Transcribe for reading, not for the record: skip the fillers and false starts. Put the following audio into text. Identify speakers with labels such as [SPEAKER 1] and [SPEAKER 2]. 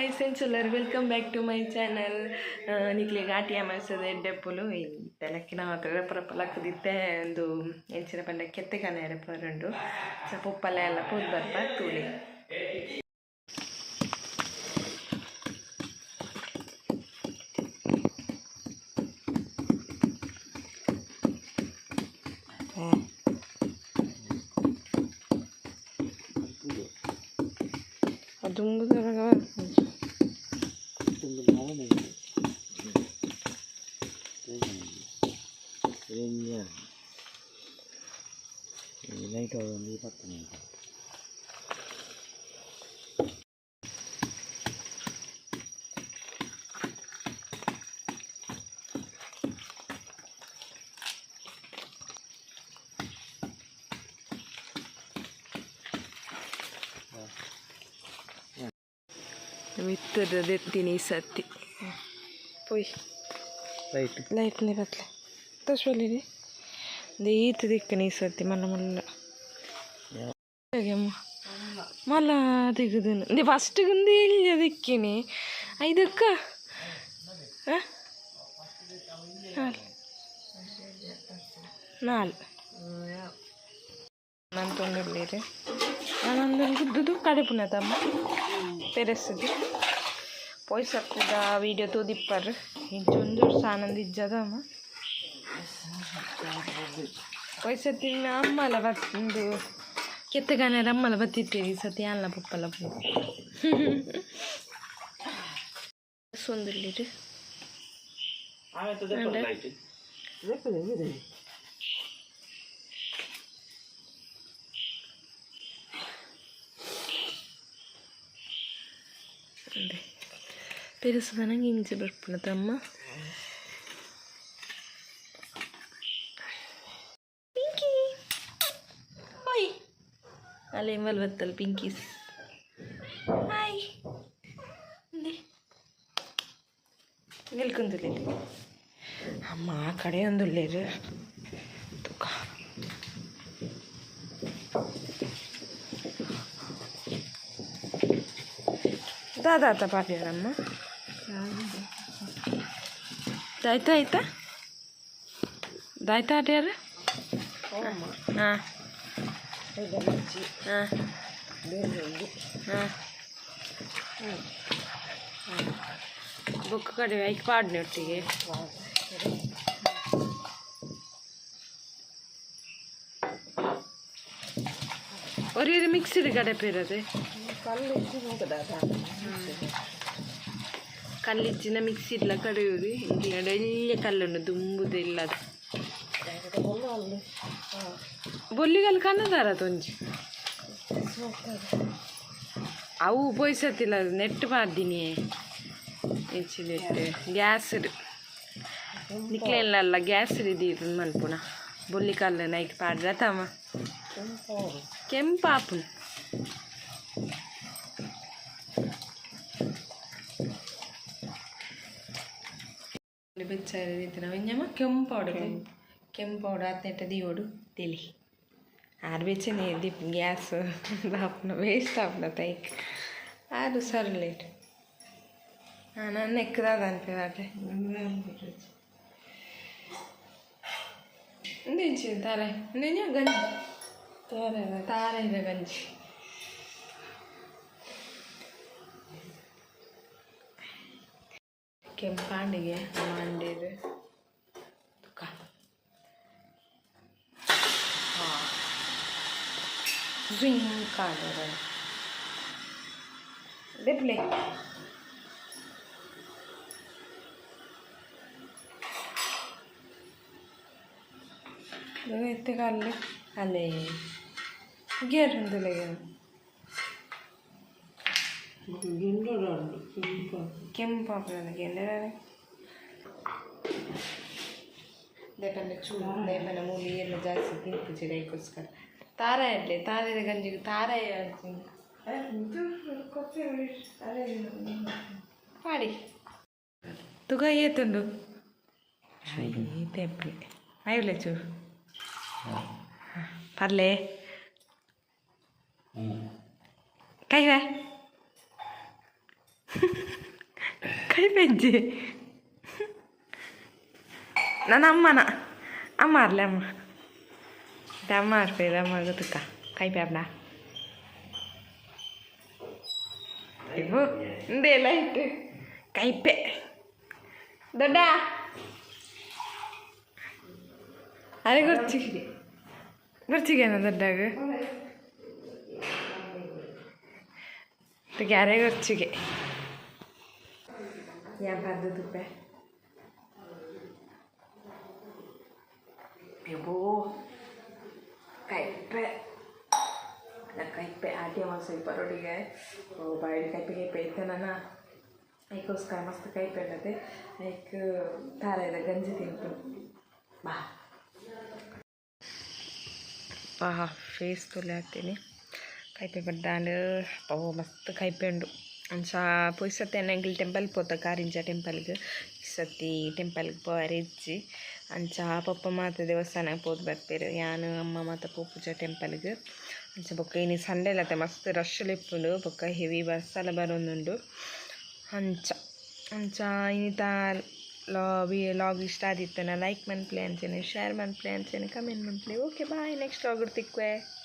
[SPEAKER 1] guys and children, welcome back to my channel. Nikle ghati amasade deppulu telakina matra parapalakaditte ಒಂದು ಎಂಚಿನ ಪಂಡ ಕೆತ್ತೆಕನ ಎರಪರಂಡು ಸ್ವಲ್ಪ ಉಪ್ಪಲ್ಲ ಎಲ್ಲ ಪೂದ್ ಬರ್ಪ ತೂಳಿ 둥구 들어가 둥구 나오네. 그랬냐? 나이도 니 봤더니. ಮಿತ್ತದ ದೆತ್ತಿನಿ ಸತ್ತಿ ಪೋಯ್ ಲೈಟ್ ನೀರತ್ಲೆ ತೋರಿಸ್ಬಲ್ಲಿರಿ ಇದು ಈತ ದಿಕ್ಕನಿ ಸತ್ತಿ ಮಲ್ಲ ಮಲ್ಲ ಮಲ್ಲ ದಿಗದು ಇದು ಫಸ್ಟ್ಗೊಂದು ಇಲ್ಲ ದಿಕ್ಕಿನಿ ಐದಕ್ಕ ನಾಲ್ ನಾನು ತೊಂದಿರ್ಲಿರಿ ನಾನೊಂದು ಗುದ್ದದು ಕಡೆ ಪುನತಮ್ಮ ಪೆರೆಸದು ಪೊಯ್ಸ ಕೂಡ ವೀಡಿಯೋ ತೋದಿಪ್ಪರು ಇಂಚೊಂದು ಸಾನಂದ ಇಜ್ಜದಮ್ಮ ಪೊಯ್ಸತಿ ಅಮ್ಮಲ ಬಂದು ಕೆತ್ತಗಾನ ಅಮ್ಮಲ ಬತ್ತಿರ್ತೀವಿ ಸತಿ ಅಲ್ಲ ಪಪ್ಪಲ್ಲ ಸೊಂದಿರ್ಲಿರಿ పెరుసుదనంగా ఇంచి పెట్టుకున్నదమ్మ పింకీ హాయ్ అలా ఏం వాళ్ళు వస్తారు పింకీస్ హాయ్ నిల్కుందులేదు అమ్మ ఆ కడే అందులేరు దాదా పాడారమ్మ దాయితా అయితా దాయితా ఆడారు ಬುಕ್ ಕಡೆ ಐಕ್ ಪಾಡ್ನೆ ಒಟ್ಟಿಗೆ ഒരു മിക്സിഡ് കടപ്പേരത് ಕಲ್ಲಿಜ್ಜಿನ ಮಿಕ್ಸಿಡ್ಲ ಕಡೆಯೋದು ಇಂಟಿನ വലിയ ಕಲ್ಲುಂಡು ದುಂಬುದಿಲ್ಲ ಅದು ಬೊಲ್ಲಿಗಲ್ಲಿ ಕನ್ನದಾರ ತೊಂಜಿ ಅವು ಉಪಯೋಗಿಸತ್ತಿಲ್ಲ ಅದು ನೆಟ್ಟು ಮಾಡ್ದೀನಿ ಹೆಚ್ಚಿನೆಟ್ಟು ಗ್ಯಾಸ್ ನಿಕ್ಲೆಲ್ಲ ಗ್ಯಾಸ್ ಇದ್ದೀರಿ ಮಲ್ಪುಣ ಬೊಲ್ಲಿ ಕಲ್ಲು ನೈಟ್ ಪಾಡ್ರ ತಮ್ಮ ಕೆಂಪಾಪು ಬೆಚ್ಚಾರ ರೀತಿ ನಾವು ಕೆಂಪೌಡು ಹತ್ನೆಟ್ಟ ದಿಯೋಡು ತೆಲಿ ಆರು ಬೆಚ್ಚನೆ ದೀಪ್ ಗ್ಯಾಸ್ ಆಪುನ ವೇಸ್ಟ್ ಆಪುನ ತೈಕ್ ಆರು ಸರ್ಲೇಟ್ ನಾನು ನೆಕ್ಕದಾಗ ಅನ್ಪೇವಾಡ್ರೆ ಇಂಚಿ ತಾರೆ ಗಂಜಿ ತಾರದ ಗಂಜಿ ಕೆಂಪಾಂಡಿಗೆ ಮಂಡಿರು ತುಕ ಜಿಂಕಾಡ ದೇಪ್ಲೆ ಎತ್ತಗಾಲೆ ಅಲ್ಲೇ ಗೇರುಂದುಲೆ ಕೆಂಪಾಪುರ ಗೆಂಡರಾನೆ ದೇಪನ ಚೂರು ದೇಪನ ಮೂಲಿ ಎಲ್ಲ ಜಾಸ್ತಿ ತಿಂಪುಜಿ ರೈಕೋಸ್ಕರ ತಾರಾಯ ಇರಲಿ ತಾರದ ಗಂಜಿಗೆ ತಾರಾಯ ಪಾಡಿ ತುಗ ಏತುಂಡು ತೆಪ್ಪಿ ಆಯ್ಲೆ ಚೂರು ಪರ್ಲೆ ಕೈವ ಕೈ ಪೆಜ್ಜಿ ನನ್ನ ಅಮ್ಮನ ಅಮ್ಮ ಅರ್ಲೆ ಅಮ್ಮ ಅಮ್ಮ ಆಡ್ಪೇದ ಅಮ್ಮ ಗೊತ್ತಕ್ಕ ಕೈ ಪ್ಯಾಬ್ಡ ಇವು ಹಿಂದೆ ಲೈಟ್ ಕೈಪೆ ದೊಡ್ಡ ಅರೆ ಗುರ್ಚಿಗೇನ ದೊಡ್ಡಾಗ ಗ್ಯಾರೆ ಗುರ್ಚಿಗೆ ಯಾವ್ದು ತುಪ್ಪೆ ಅಯ್ಯೋ ಕೈಪೆ ಕೈಪೆ ಆಟಿ ಸ್ವಲ್ಪ ರೋಡಿಗೆ ಬಾಯಿಲ್ ಕೈಪೆ ಇತ್ತೆ ನಾನು ಅದಕ್ಕೋಸ್ಕರ ಮಸ್ತ್ ಕೈಪೆ ಇಲ್ಲದೆ ಅದಕ್ಕೆ ತಾರದ ಗಂಜಿ ತಿಂತು ಬಾ ಫೇಸ್ ತೊಲೆ ಹಾಕ್ತೀನಿ ಕೈಪೆ ಬಡ್ಡಾಂಡು ಮಸ್ತ್ ಕೈಪೆ ಉಂಡು ಅಂಚ ಪೊಯ್ಸತ್ತೆ ಎಂಗಿಲ್ ಟೆಂಪಲ್ ಪೋತ ಕಾರಿಂಜ ಟೆಂಪಲ್ಗೆ ಸತಿ ಟೆಂಪಲ್ಗೆ ಪೋರೆ ಇಜ್ಜಿ ಅಂಚ ಪಪ್ಪ ಮಾತ ದೇವಸ್ಥಾನಕ್ಕೆ ಪೋದು ಬರ್ಪೇರು ಯಾನು ಅಮ್ಮ ಮಾತ ಪೂಜ ಟೆಂಪಲ್ಗೆ ಅಂಚ ಬೊಕ್ಕ ಇನ್ನು ಸಂಡೇ ಲತ್ತೆ ಮಸ್ತ್ ರಶ್ ಲಿಪ್ಪುಂಡು ಬೊಕ್ಕ ಹೆವಿ ಬಸ್ ಎಲ್ಲ ಬರೋದುಂಡು ಅಂಚ ಅಂಚ ಇನ್ನಿತ ಲಾಗ್ ಇಷ್ಟ ಆದಿತ್ತನ ಲೈಕ್ ಮನ್ಪ್ಲೆ ಅಂಚೇನೆ ಶೇರ್ ಮನ್ಪ್ಲೆ ಅಂಚೇನೆ ಕಮೆಂಟ್ ಮನ್ಪ್ಲೆ ಓಕೆ ಬಾಯ್ ನೆಕ್ಸ್ಟ್ ಲಾಗ್ ತಿಕ್ವೆ